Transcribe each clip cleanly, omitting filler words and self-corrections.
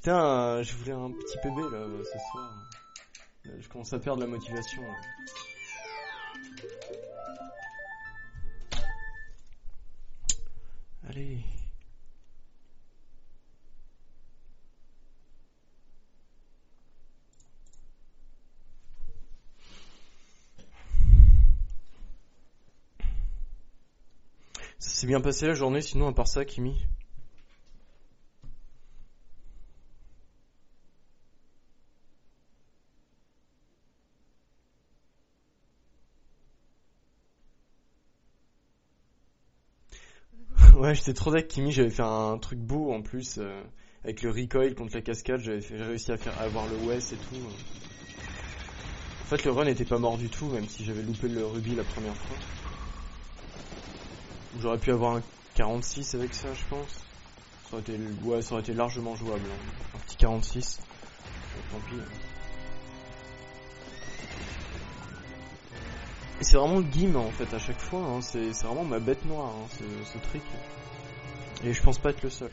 Putain, je voulais un petit PB là ce soir. Je commence à perdre la motivation là. Allez. Ça s'est bien passé la journée sinon à part ça, Kimi? Ouais, j'étais trop deck, Kimi, j'avais fait un truc beau en plus, avec le recoil contre la cascade, j'ai réussi à avoir le West et tout. En fait, le run n'était pas mort du tout, même si j'avais loupé le rubis la première fois. J'aurais pu avoir un 46 avec ça, je pense. Ça aurait été largement jouable, hein. Un petit 46. Tant pis. Et c'est vraiment le Gim en fait à chaque fois, hein. C'est vraiment ma bête noire, hein, ce trick. Et je pense pas être le seul.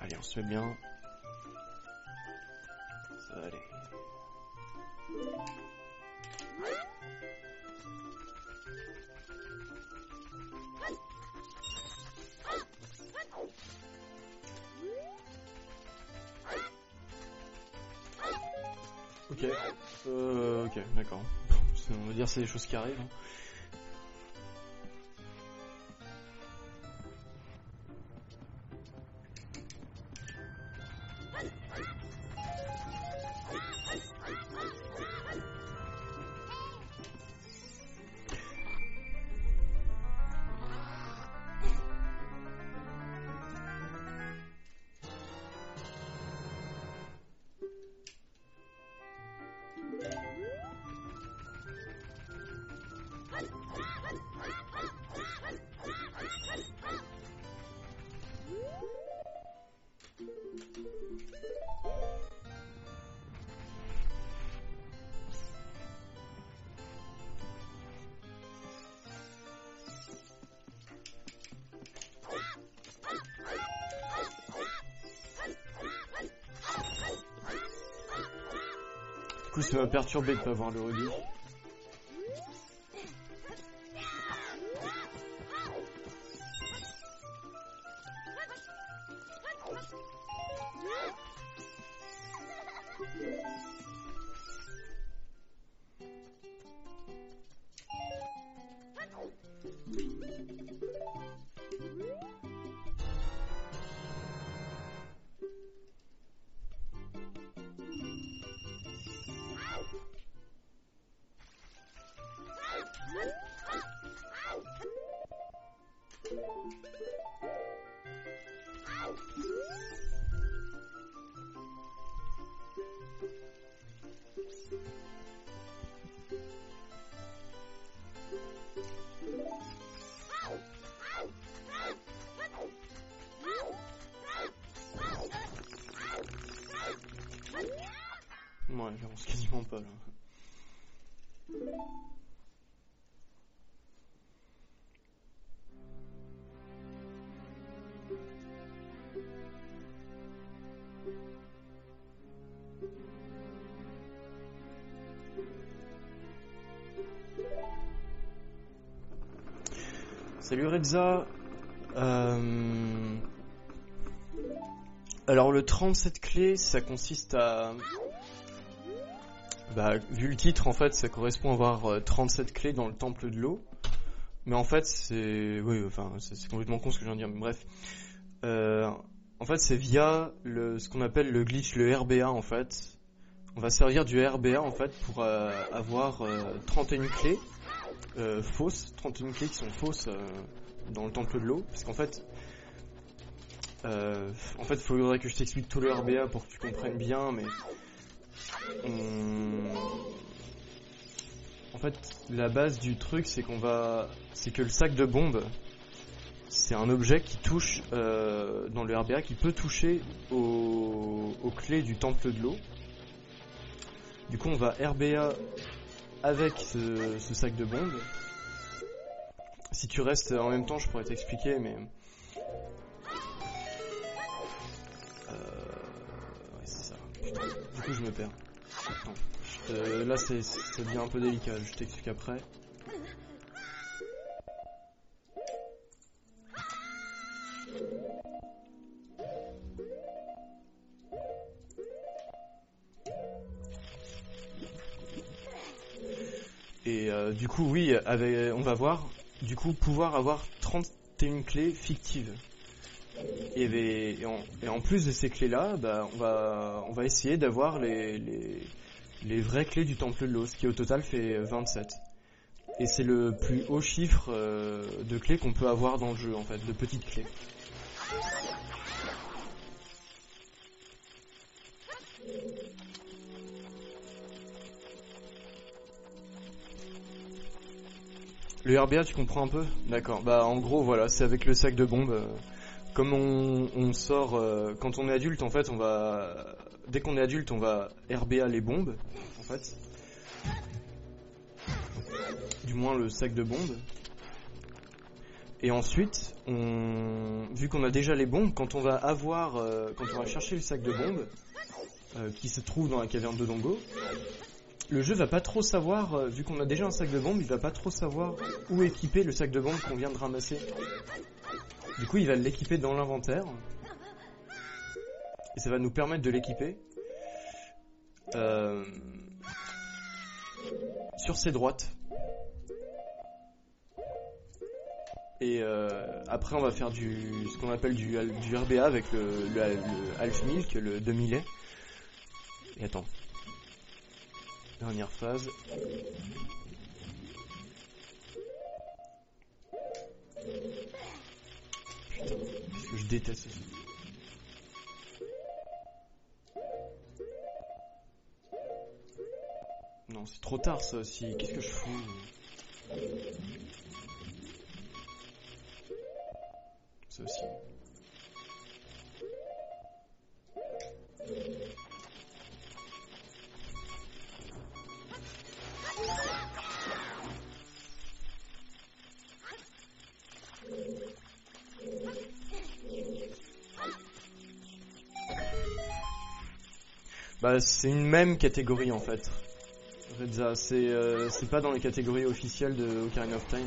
Allez, on se met bien. Ça va aller. Ok. Ok, d'accord. On va dire c'est des choses qui arrivent. Hein. Du coup, ça m'a perturbé de pas voir le rubis. là. Salut Redza. Alors le 37 clés, ça consiste à... vu le titre, en fait, ça correspond à avoir 37 clés dans le temple de l'eau. Mais en fait, c'est... Oui, enfin, c'est complètement con ce que je viens de dire, mais bref. En fait, c'est via ce qu'on appelle le glitch, le RBA, en fait. On va servir du RBA, en fait, pour avoir 31 clés fausses, 31 clés qui sont fausses dans le temple de l'eau. Parce qu'en fait... il faudrait que je t'explique tout le RBA pour que tu comprennes bien, mais... En fait, la base du truc, c'est que le sac de bombes, c'est un objet qui touche dans le RBA, qui peut toucher aux clés du temple de l'eau. Du coup, on va RBA avec ce sac de bombes. Si tu restes en même temps, je pourrais t'expliquer, mais... Ouais, c'est ça. Putain. Du coup, je me perds. Attends. Là, ça devient un peu délicat. Je t'explique après. Et du coup, oui, on va voir, du coup, pouvoir avoir 31 clés fictives. Et en plus de ces clés-là, on va essayer d'avoir les vraies clés du temple de l'eau, ce qui au total fait 27. Et c'est le plus haut chiffre de clés qu'on peut avoir dans le jeu, en fait, de petites clés. Le RBA, tu comprends un peu? D'accord. En gros, voilà, c'est avec le sac de bombes. Comme on sort... quand on est adulte, en fait, dès qu'on est adulte, on va RBA les bombes, en fait. Du moins le sac de bombes. Et ensuite, vu qu'on a déjà les bombes, quand on va chercher le sac de bombes, qui se trouve dans la caverne de Dongo, le jeu va pas trop savoir, vu qu'on a déjà un sac de bombes, il va pas trop savoir où équiper le sac de bombes qu'on vient de ramasser. Du coup, il va l'équiper dans l'inventaire. Et ça va nous permettre de l'équiper sur ses droites. Et après, on va faire ce qu'on appelle du RBA avec le Half Milk, le demi-lait. Et attends. Dernière phase. Putain, qu'est-ce que je déteste ça. Non, c'est trop tard ça aussi. Qu'est-ce que je fous? Ça aussi. C'est une même catégorie en fait. Redza, c'est pas dans les catégories officielles de Ocarina of Time.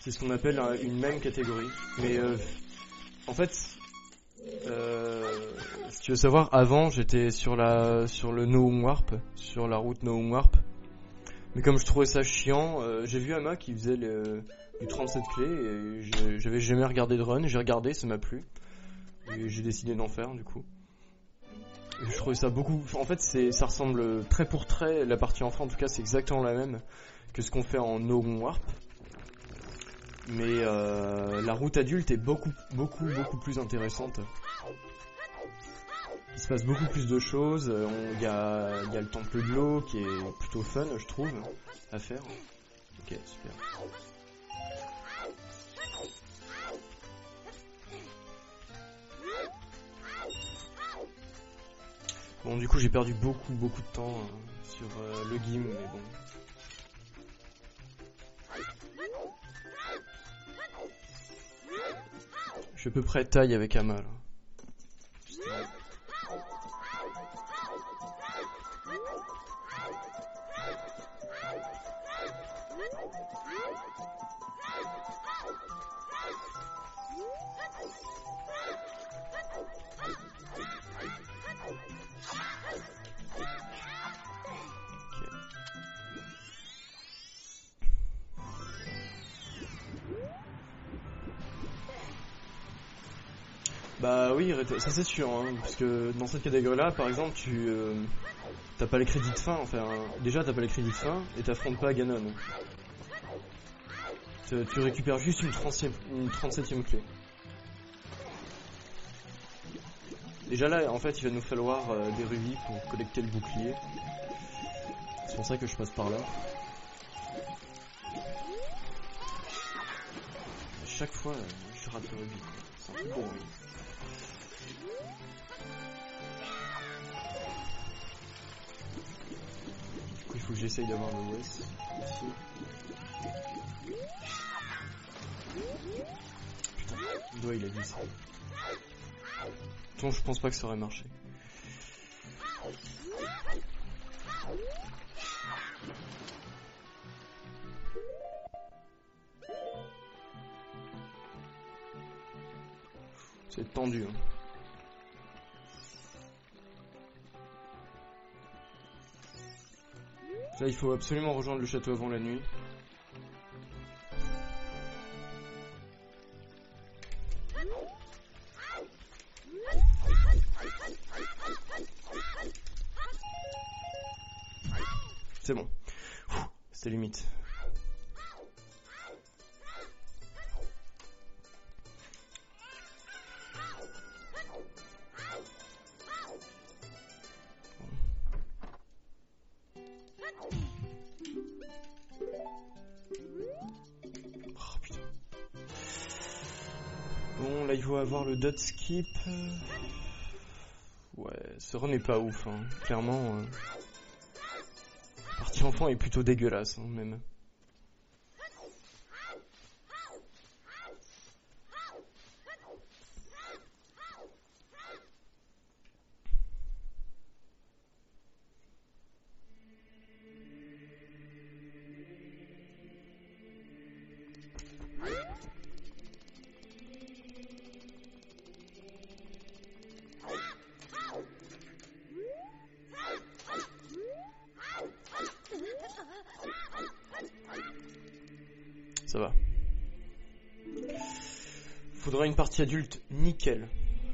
C'est ce qu'on appelle une même catégorie. Mais en fait, si tu veux savoir, avant j'étais sur le No Home Warp, sur la route No Home Warp. Mais comme je trouvais ça chiant, j'ai vu Ama qui faisait du 37 clés et j'avais jamais regardé de run. J'ai regardé, ça m'a plu. Et j'ai décidé d'en faire du coup. Et je trouvais ça beaucoup... En fait, ça ressemble trait pour trait. La partie enfant, en tout cas, c'est exactement la même que ce qu'on fait en No Home Warp. Mais la route adulte est beaucoup plus intéressante. Il se passe beaucoup plus de choses. Il y a le temple de l'eau qui est plutôt fun, je trouve, à faire. Ok, super. Bon, du coup, j'ai perdu beaucoup de temps sur le game, mais bon. Je suis à peu près taille avec Ama, là. Bah oui, ça c'est sûr, hein, parce que dans cette catégorie-là, par exemple, t'as pas les crédits de fin, enfin, déjà t'as pas les crédits de fin, et t'affrontes pas Ganon. Tu récupères juste une 37ème clé. Déjà là, en fait, il va nous falloir des rubis pour collecter le bouclier. C'est pour ça que je passe par là. Chaque fois, je rate le rubis. C'est un peu bon, oui. Du coup, il faut que j'essaye d'avoir le West ici. Putain, le doigt il a dit ça. Bon, je pense pas que ça aurait marché. C'est tendu, hein. Là, il faut absolument rejoindre le château avant la nuit. C'est bon. C'était limite. Oh putain. Bon, là il faut avoir le dot skip. Ouais, ce run est pas ouf, hein. Clairement. La partie enfant est plutôt dégueulasse, hein, même. Ça va. Faudra une partie adulte nickel.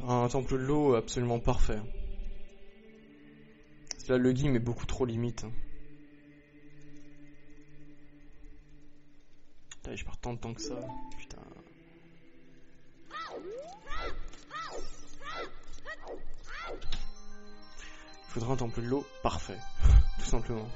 Un temple de l'eau absolument parfait. Parce que là, le game est beaucoup trop limite. Putain, je pars tant de temps que ça. Putain. Faudra un temple de l'eau parfait. Tout simplement.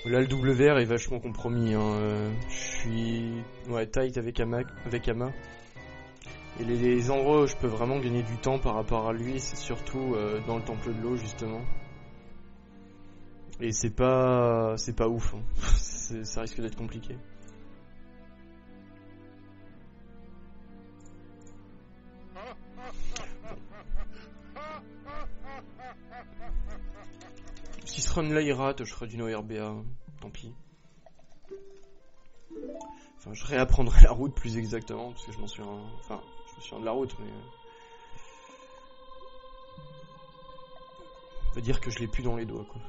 Là, le WR est vachement compromis. Hein. Je suis tight avec Ama. Et les endroits où je peux vraiment gagner du temps par rapport à lui, c'est surtout dans le temple de l'eau, justement. Et c'est pas ouf. Hein. Ça risque d'être compliqué. Si ce run là il rate, je ferai du no RBA, tant pis. Enfin, je réapprendrai la route plus exactement, parce que je m'en souviens. Enfin, je me souviens de la route, mais. On va dire que je l'ai plus dans les doigts, quoi.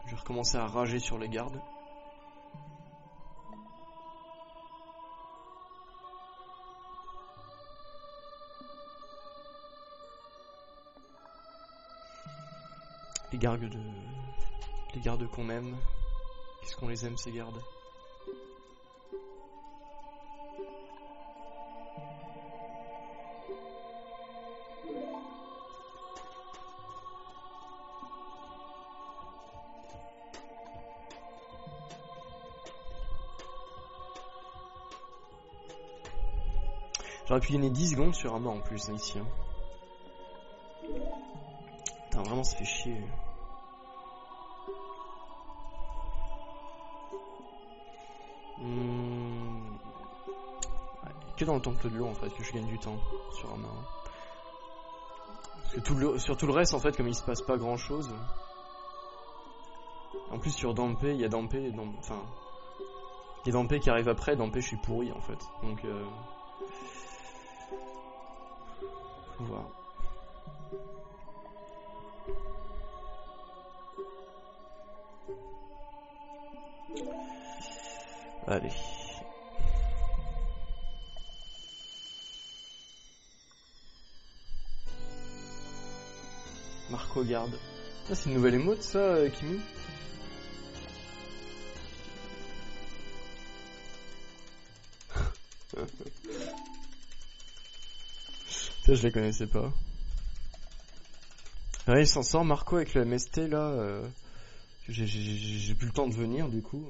Je vais recommencer à rager sur les gardes. Les gardes qu'on aime. Qu'est-ce qu'on les aime, ces gardes? J'aurais pu gagner 10 secondes sur un mort en plus, hein, ici. Hein. Putain, vraiment, ça fait chier. Ouais, que dans le temple de l'eau, en fait, que je gagne du temps sur un mort. Parce que sur tout le reste, en fait, comme il se passe pas grand-chose... En plus, sur Dampé, il y a Dampé... Enfin... Il y a Dampé qui arrive après, Dampé, je suis pourri, en fait. Donc... Faut voir. Allez. Marco garde. Ah, c'est une nouvelle émote ça, Kimi. Ça, je les connaissais pas. Ouais, il s'en sort Marco avec le MST là. J'ai plus le temps de venir du coup.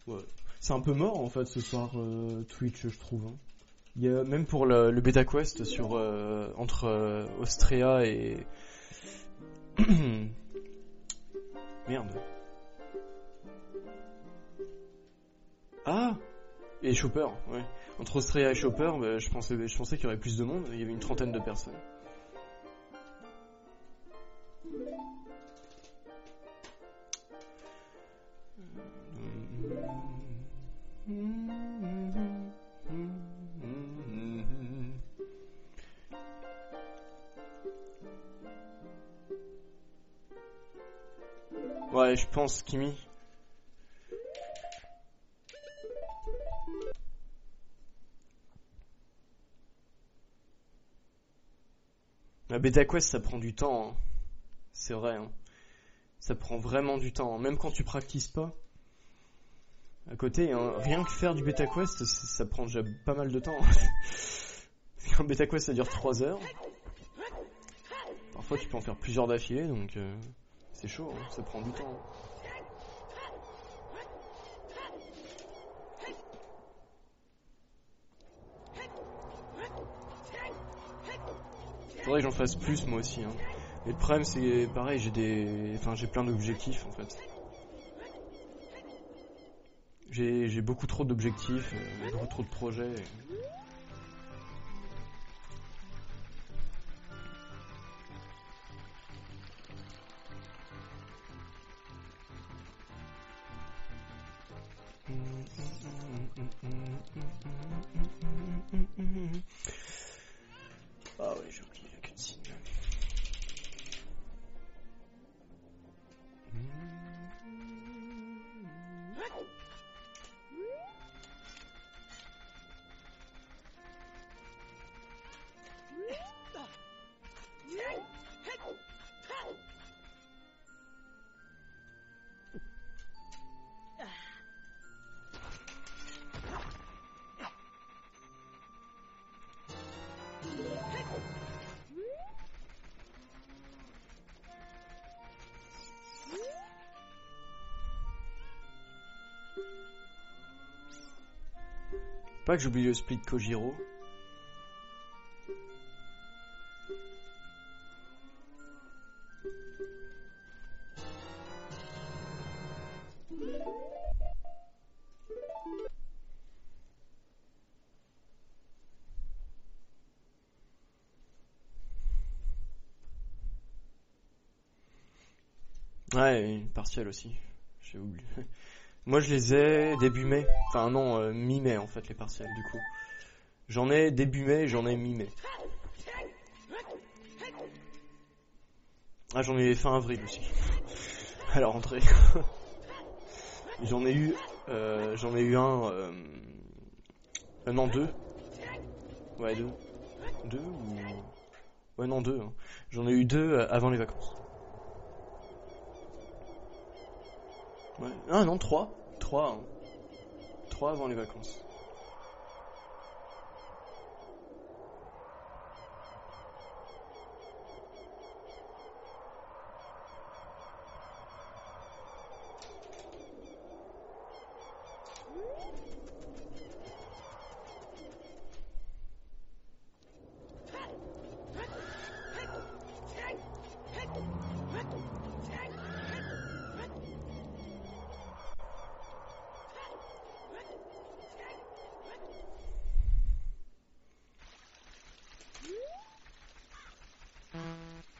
Ouais. C'est un peu mort en fait ce soir Twitch je trouve. Hein. Il y a même pour le Beta Quest sur entre Austria et merde. Ah et Chopper, ouais. Entre Austria et Chopper, bah, je pensais qu'il y aurait plus de monde. Il y avait une 30aine de personnes. Ouais, je pense, Kimi. La Beta Quest, ça prend du temps. Hein. C'est vrai. Hein. Ça prend vraiment du temps. Hein. Même quand tu practices pas. À côté, hein, rien que faire du Beta Quest, ça prend déjà pas mal de temps. Un Beta Quest, ça dure 3 heures. Parfois, tu peux en faire plusieurs d'affilée, donc c'est chaud. Hein. Ça prend du temps. Faudrait que j'en fasse plus moi aussi. Hein. Mais le problème c'est pareil, j'ai plein d'objectifs en fait. J'ai beaucoup trop d'objectifs, beaucoup trop de projets. Ah ouais, j'ai oublié la cutscene. Pas que j'oublie le split Kojiro. Ouais, une partielle aussi. J'ai oublié. Moi je les ai début mai. Enfin non, mi-mai en fait les partiels du coup. J'en ai début mai et j'en ai mi-mai. Ah j'en ai fin avril aussi. À la rentrée. J'en ai eu un, non, deux. Ouais, deux. Deux ou... Ouais, non, deux. Hein. J'en ai eu deux avant les vacances. Ouais. Ah non, trois. Trois. Hein. Trois avant les vacances.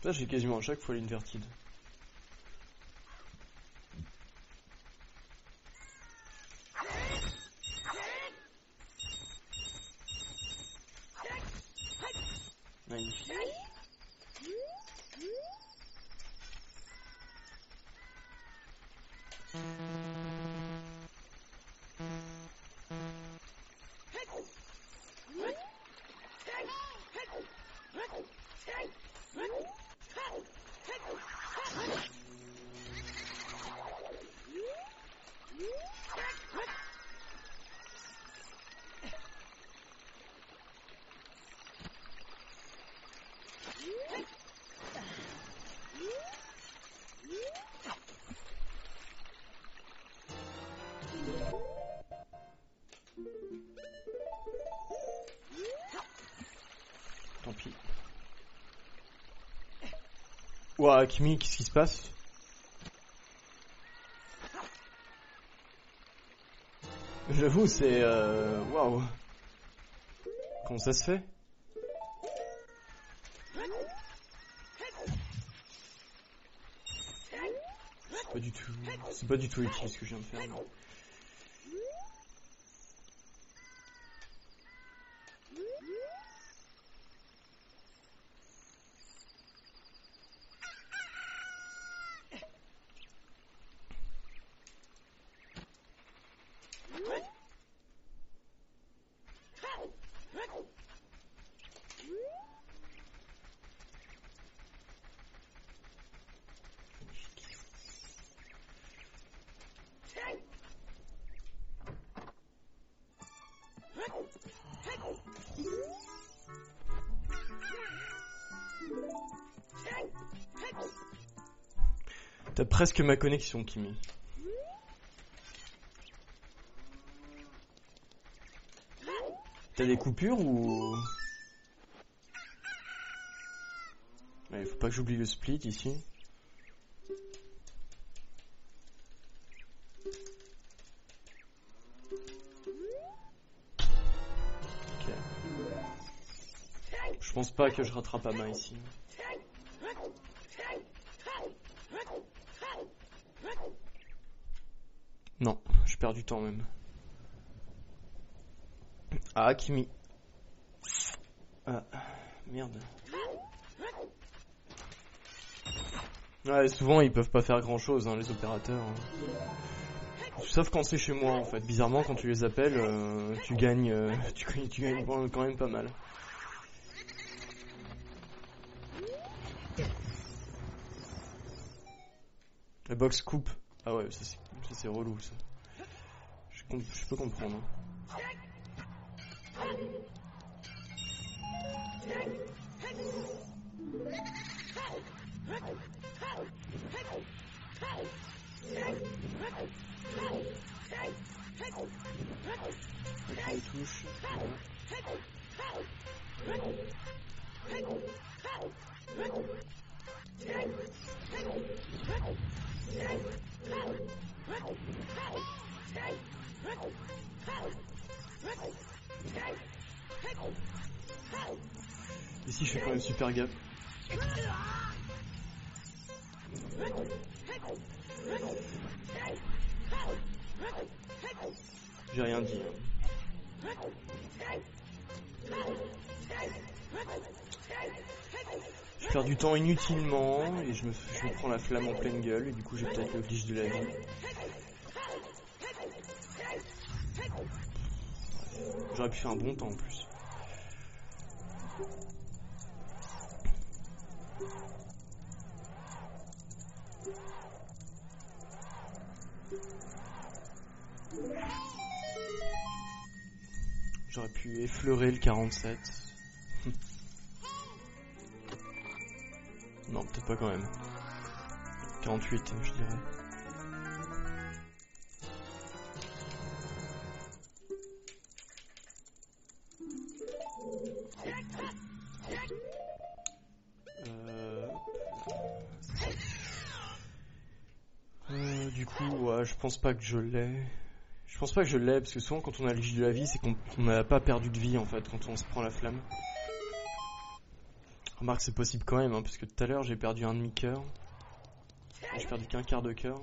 Là, j'ai quasiment à chaque fois l'invertide. Magnifique. Tant pis. Ouah, Kimi, qu'est-ce qui se passe? J'avoue, c'est... Waouh. Comment ça se fait? C'est pas du tout utile ce que je viens de faire. Non. T'as presque ma connexion, Kimi. T'as des coupures ou... Ouais, faut pas que j'oublie le split ici. Ok. Je pense pas que je rattrape à main ici. Non, je perds du temps même. Ah, Kimi. Ah, merde. Ouais, souvent ils peuvent pas faire grand chose, hein, les opérateurs. Hein. Sauf quand c'est chez moi en fait. Bizarrement, quand tu les appelles, tu gagnes quand même pas mal. La box coupe. Ah ouais, ça c'est relou ça. Je peux comprendre. Hein. Avec les touches. Ici je fais quand même super gaffe. J'ai rien dit. Hein. Je perds du temps inutilement et je me prends la flamme en pleine gueule et du coup j'ai peut-être le glitch de la vie. J'aurais pu faire un bon temps en plus. J'aurais pu effleurer le 47. Non, peut-être pas quand même. 48, je dirais. Du coup, ouais, je pense pas que je l'ai. Je pense pas que je l'ai, parce que souvent quand on a le gîte de la vie, c'est qu'on n'a pas perdu de vie en fait, quand on se prend la flamme. Remarque, c'est possible quand même, hein, parce que tout à l'heure j'ai perdu un demi-cœur. J'ai perdu qu'un quart de cœur.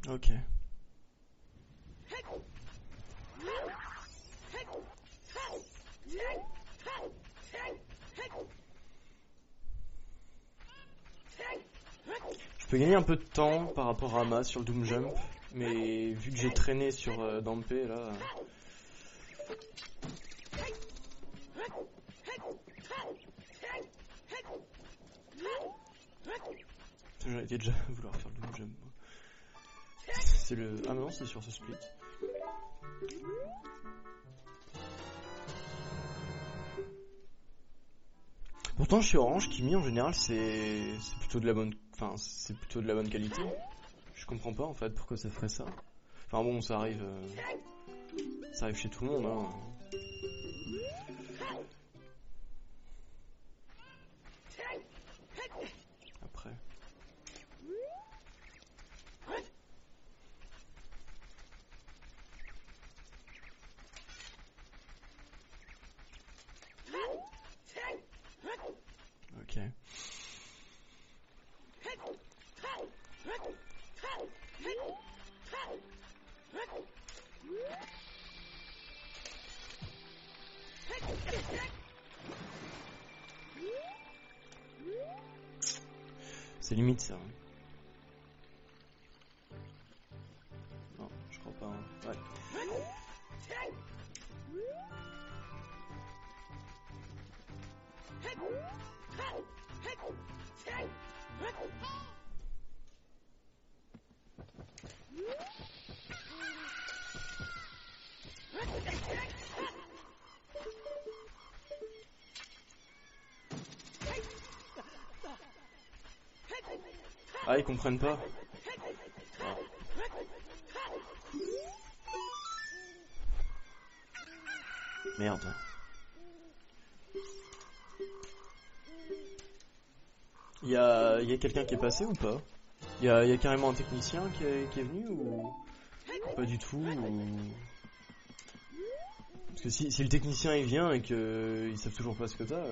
Ok. Je peux gagner un peu de temps par rapport à Ama sur le Doom Jump, mais vu que j'ai traîné sur Dampe là... J'en étais déjà à vouloir faire le Doom Jump. C'est le... Ah non, c'est sur ce split. Pourtant chez Orange, Kimi en général c'est plutôt de la bonne... Enfin, c'est plutôt de la bonne qualité. Je comprends pas en fait pourquoi ça ferait ça. Enfin bon, ça arrive chez tout le monde, hein. Après. Ok. C'est limite ça. Non, je crois pas. Hein. Ouais. Ah, ils comprennent pas. Ah. Merde. Il y a quelqu'un qui est passé ou pas? Il y a carrément un technicien qui est venu ou pas du tout ou... Parce que si le technicien il vient et que ils savent toujours pas ce que t'as...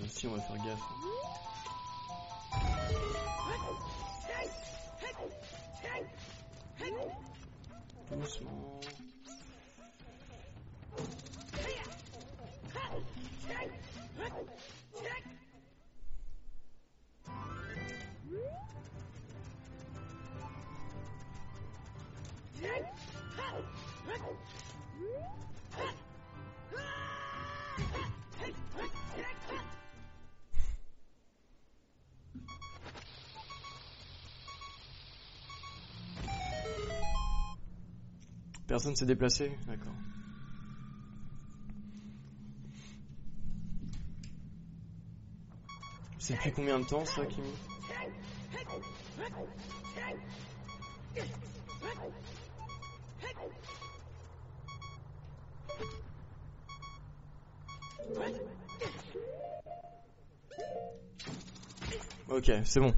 Si, on va faire gaffe. Doucement. Personne s'est déplacé? D'accord. C'est depuis combien de temps ça, Kimi? Ok, c'est bon.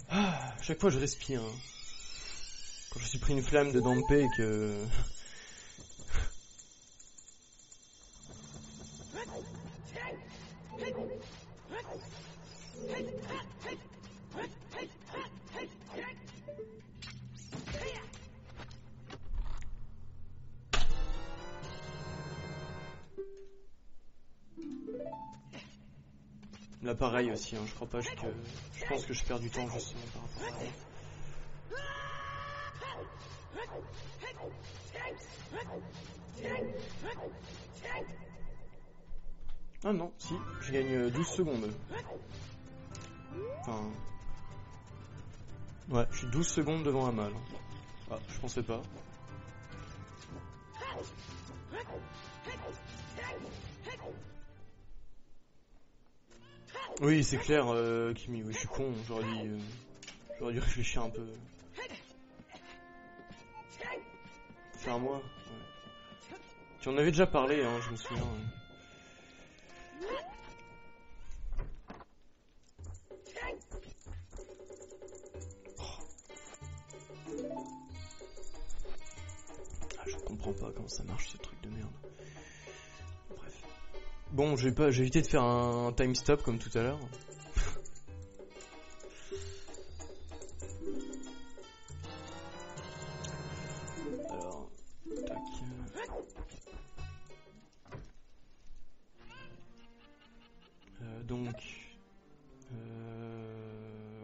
Ah, chaque fois je respire. Hein. Quand je suis pris une flamme de Dampe et que... Là pareil aussi, hein, je crois pas que... Je pense que je perds du temps justement par rapport à... Ah non, si, je gagne 12 secondes. Enfin... Ouais, je suis 12 secondes devant Amal. Ah, je pensais pas. Oui, c'est clair, Kimi, oui, je suis con, j'aurais dû réfléchir un peu. C'est à moi, ouais. Tu en avais déjà parlé, hein, je me souviens. Ouais. Ah, je comprends pas comment ça marche ce truc de merde. Bref. Bon, j'ai évité de faire un time stop comme tout à l'heure. Alors, tac. Donc,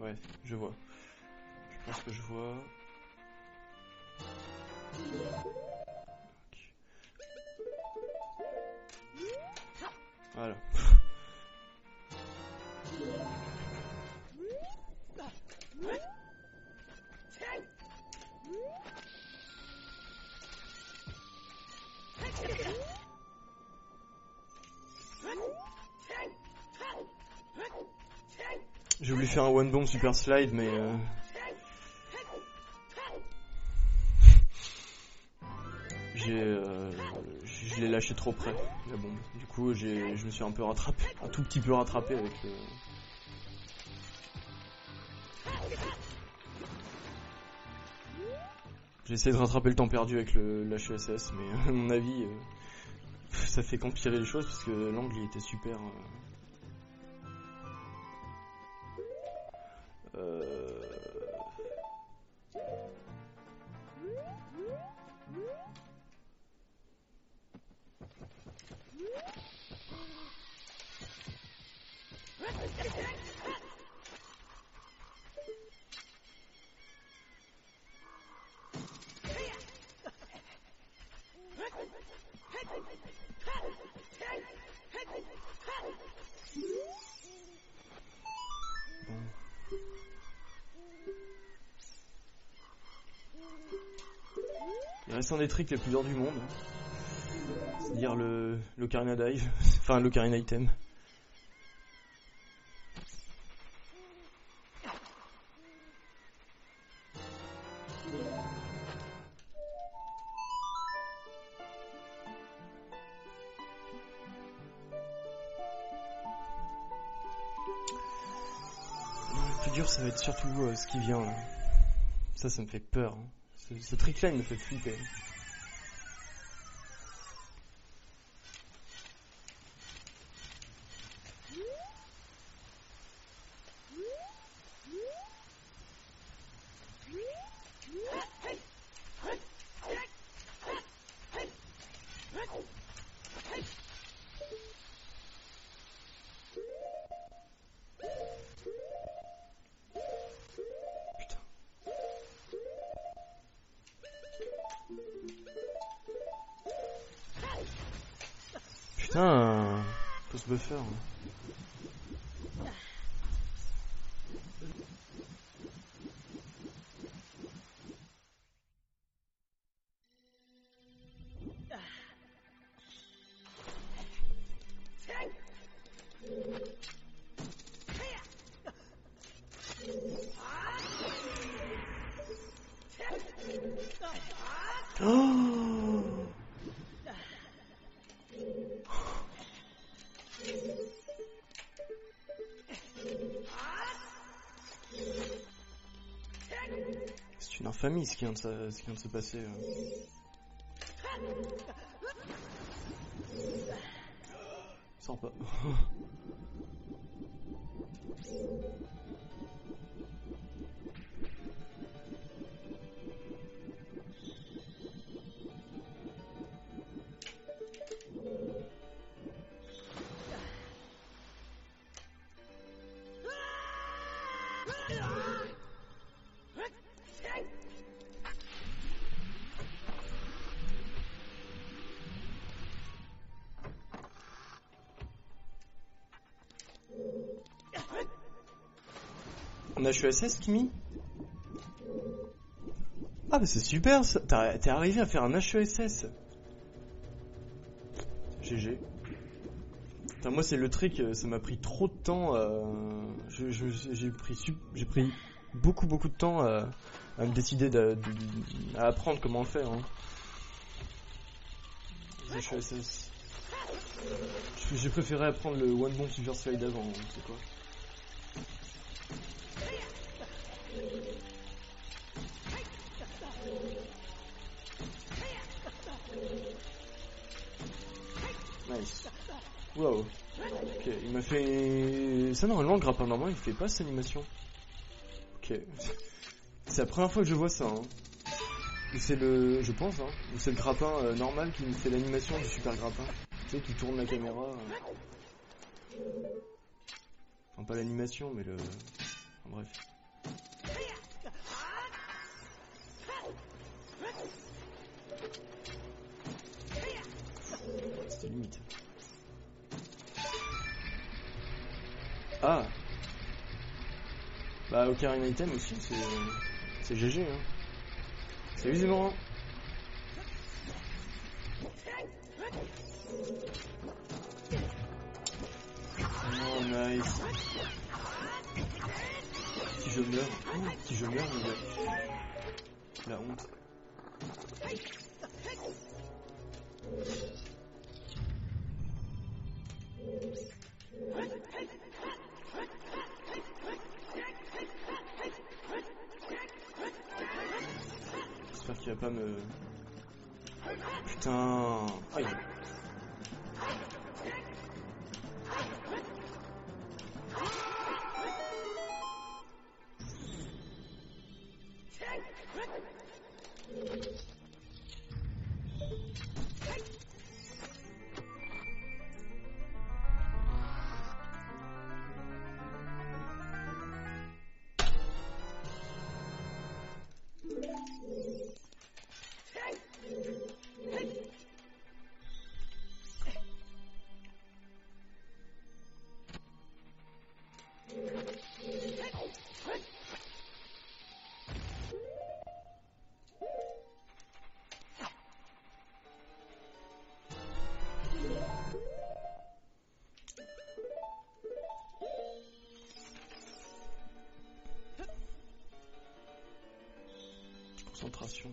ouais, je vois. Je pense que je vois. Voilà. J'ai voulu faire un one bomb super slide, mais je l'ai lâché trop près, la bombe. Du coup, je me suis un peu rattrapé, un tout petit peu rattrapé avec le... J'ai essayé de rattraper le temps perdu avec l'HSS, mais à mon avis, ça fait qu'empirer les choses parce que l'angle il était super. Il reste un des tricks les plus durs du monde, c'est-à-dire l'Ocarina Dive, enfin l'Ocarina Item. Le plus dur, ça va être surtout ce qui vient là. Ça me fait peur. Hein. Ce trick-là, il me fait flipper. Putain, faut se buffer. Oh! C'est une infamie ce qui vient de se passer. Sors pas. En HESS, Kimi? Ah bah c'est super ça. T'es arrivé à faire un HESS. GG. Putain, moi c'est le trick, ça m'a pris trop de temps. J'ai pris beaucoup de temps à me décider à apprendre comment le faire. Hein. Les HESS. J'ai préféré apprendre le One Bomb Super Slide avant, c'est quoi. Nice. Wow. Ok, il m'a fait... Ça normalement le grappin normal il fait pas cette animation. Ok. C'est la première fois que je vois ça. Hein. C'est le... Je pense, hein. C'est le grappin normal qui me fait l'animation du super grappin. Tu sais, qui tourne la caméra. Enfin pas l'animation mais le... Enfin, bref. C'était limite. Ah. Bah Ocarina Item aussi, c'est GG hein. Salut Zemmour. Oh nice. Si je meurs, la honte. J'espère qu'il va pas me... Putain... Aïe. Concentration.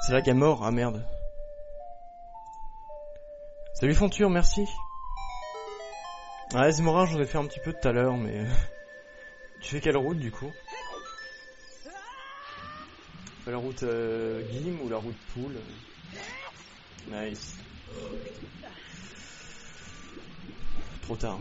C'est là qu'elle est mort, ah merde. Salut Fonture, merci. Ah Zmora, j'en ai fait un petit peu tout à l'heure, mais... Tu fais quelle route du coup? La route Gim ou la route Pool? Nice. Trop tard.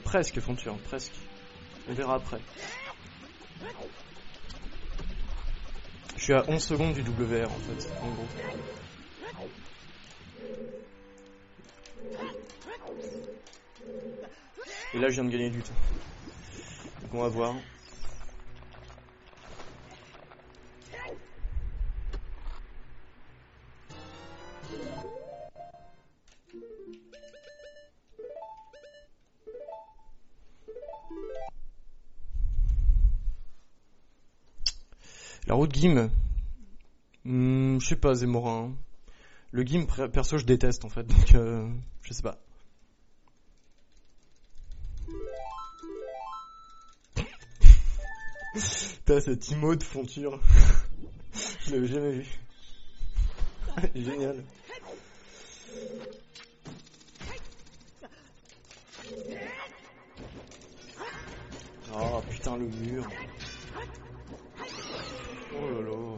Presque Fonture, presque. On verra après. Je suis à 11 secondes du WR en fait, en gros. Et là je viens de gagner du temps. Donc on va voir. La route Gim. Je sais pas Zemmorin. Le gimp, perso, je déteste en fait, donc je sais pas. T'as cette emote fonture. Je l'avais jamais vu. Génial. Oh putain, le mur. Oh là là.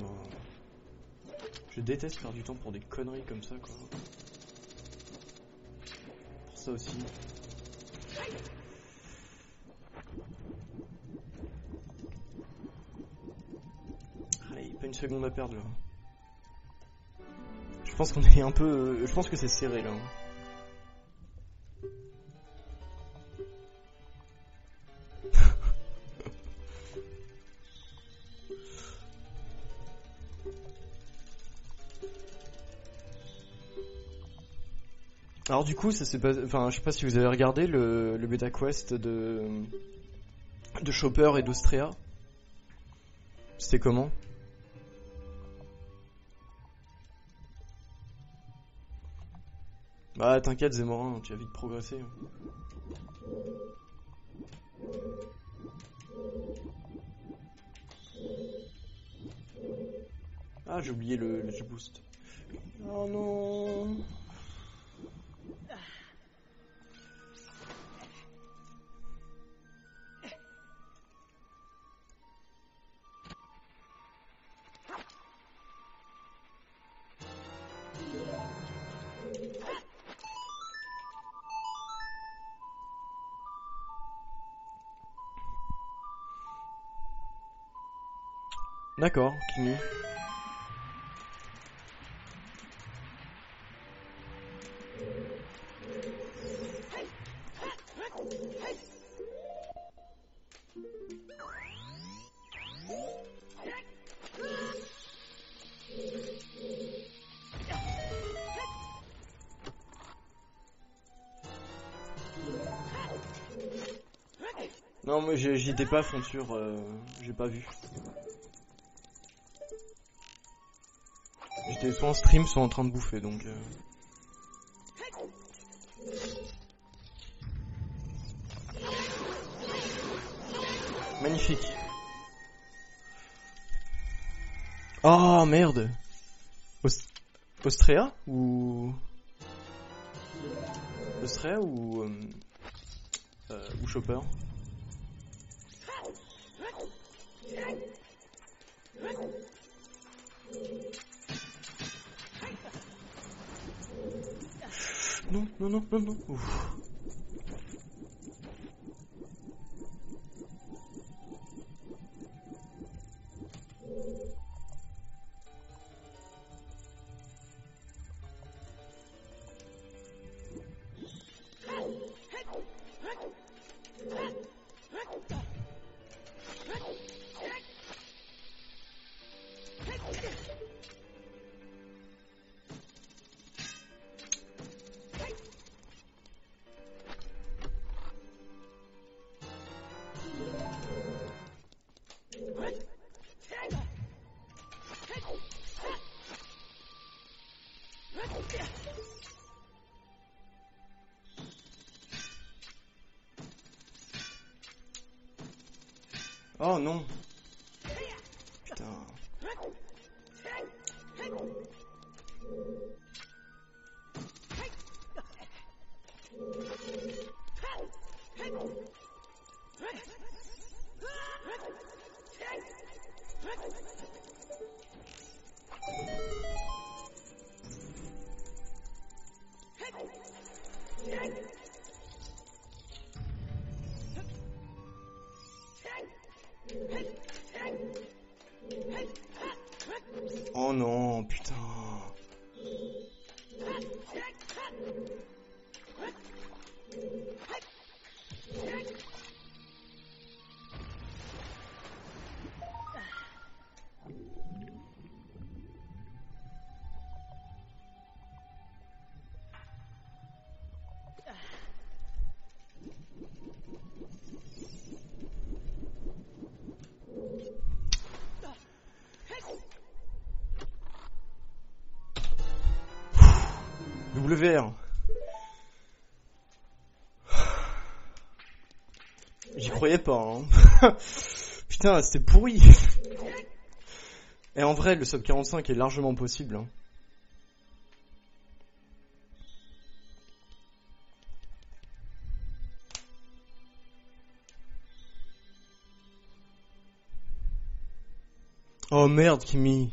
Je déteste faire du temps pour des conneries comme ça, quoi. Pour ça aussi. Allez, pas une seconde à perdre là. Je pense qu'on est un peu... Je pense que c'est serré là. Alors du coup, ça s'est pas... Enfin, je sais pas si vous avez regardé le bêta quest de Chopper et d'Ostrea. C'était comment? Bah t'inquiète Zémorin, tu vas vite progresser. Ah, j'ai oublié le boost. Oh non. D'accord, Kimi. Non, moi j'y étais pas, fonture, j'ai pas vu. J'étais soit en stream, soit en train de bouffer, donc... Magnifique. Oh merde. Ostrea ou... Ostrea ou Chopper? Non, non, non, non, non. Ouf. Oh non. Putain. Oh non, putain. WR. J'y croyais pas, hein. Putain, c'était pourri. Et en vrai, le sub 45 est largement possible, hein. Oh merde, Kimi.